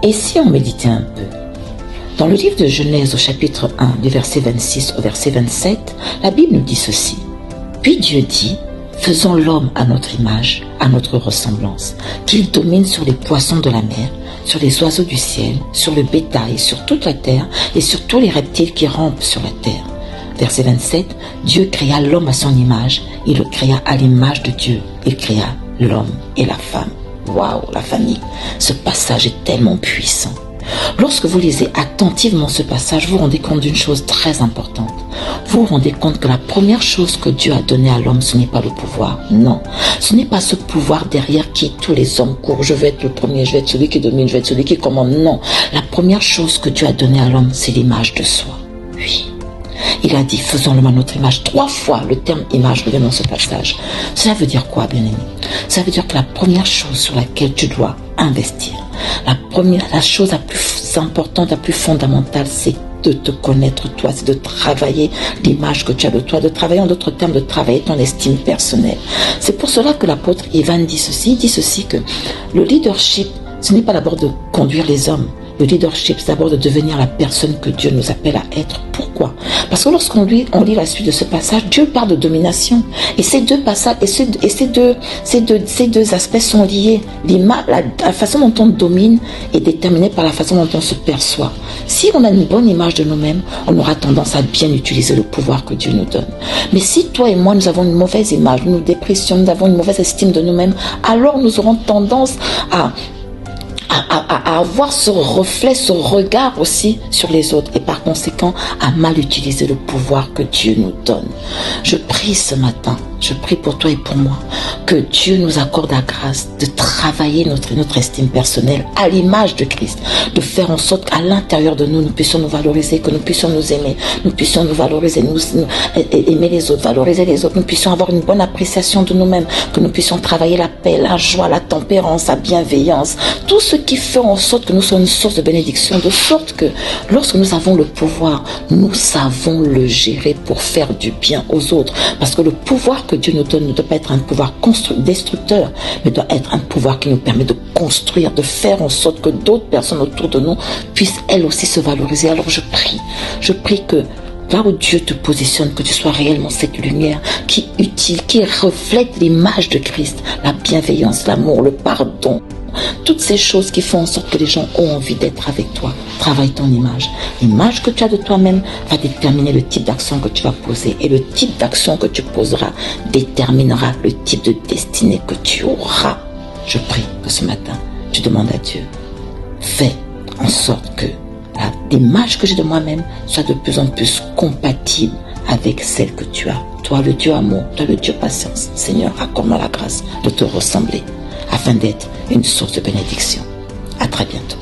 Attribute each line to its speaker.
Speaker 1: Et si on méditait un peu? Dans le livre de Genèse au chapitre 1, du verset 26 au verset 27, la Bible nous dit ceci. Puis Dieu dit, faisons l'homme à notre image, à notre ressemblance, qu'il domine sur les poissons de la mer, sur les oiseaux du ciel, sur le bétail, sur toute la terre et sur tous les reptiles qui rampent sur la terre. Verset 27, Dieu créa l'homme à son image, il le créa à l'image de Dieu, il créa l'homme et la femme. Waouh, la famille, ce passage est tellement puissant. Lorsque vous lisez attentivement ce passage, vous vous rendez compte d'une chose très importante. Vous vous rendez compte que la première chose que Dieu a donnée à l'homme, ce n'est pas le pouvoir. Non, ce n'est pas ce pouvoir derrière qui tous les hommes courent. Je vais être le premier, je vais être celui qui domine, je vais être celui qui commande. Non, la première chose que Dieu a donnée à l'homme, c'est l'image de soi. Oui. Il a dit, faisons l'homme à notre image. 3 fois, le terme image revient dans ce passage. Cela veut dire quoi, bien-aimé? Ça veut dire que la première chose sur laquelle tu dois investir, la chose la plus importante, la plus fondamentale, c'est de te connaître toi, c'est de travailler l'image que tu as de toi, de travailler en d'autres termes, de travailler ton estime personnelle. C'est pour cela que l'apôtre Ivan dit ceci, que le leadership, ce n'est pas d'abord de conduire les hommes. Le leadership, c'est d'abord de devenir la personne que Dieu nous appelle à être. Pourquoi? Parce que lorsqu'on lit la suite de ce passage, Dieu parle de domination. Et ces deux passages, ces deux aspects sont liés. La façon dont on domine est déterminée par la façon dont on se perçoit. Si on a une bonne image de nous-mêmes, on aura tendance à bien utiliser le pouvoir que Dieu nous donne. Mais si toi et moi, nous avons une mauvaise image, nous dépressions, nous avons une mauvaise estime de nous-mêmes, alors nous aurons tendance à avoir ce reflet, ce regard aussi sur les autres et par conséquent à mal utiliser le pouvoir que Dieu nous donne. Je prie ce matin, je prie pour toi et pour moi, que Dieu nous accorde la grâce de travailler notre estime personnelle à l'image de Christ, de faire en sorte qu'à l'intérieur de nous, nous puissions nous valoriser, que nous puissions nous aimer, nous puissions nous valoriser, aimer les autres, valoriser les autres, nous puissions avoir une bonne appréciation de nous-mêmes, que nous puissions travailler la paix, la joie, la tempérance, la bienveillance, tout ce qui fait en sorte que nous soyons une source de bénédiction, de sorte que lorsque nous avons le pouvoir, nous savons le gérer pour faire du bien aux autres. Parce que le pouvoir que Dieu nous donne ne doit pas être un pouvoir destructeur, mais doit être un pouvoir qui nous permet de construire, de faire en sorte que d'autres personnes autour de nous puissent elles aussi se valoriser. Alors je prie que là où Dieu te positionne, que tu sois réellement cette lumière qui reflète l'image de Christ, la bienveillance, l'amour, le pardon. Toutes ces choses qui font en sorte que les gens ont envie d'être avec toi. Travaille ton image. L'image que tu as de toi-même va déterminer le type d'action que tu vas poser. Et le type d'action que tu poseras déterminera le type de destinée que tu auras. Je prie que ce matin, tu demandes à Dieu, fais en sorte que l'image que j'ai de moi-même soit de plus en plus compatible avec celle que tu as. Toi, le Dieu amour, toi, le Dieu patience. Seigneur, accorde-moi la grâce de te ressembler afin d'être une source de bénédiction. À très bientôt.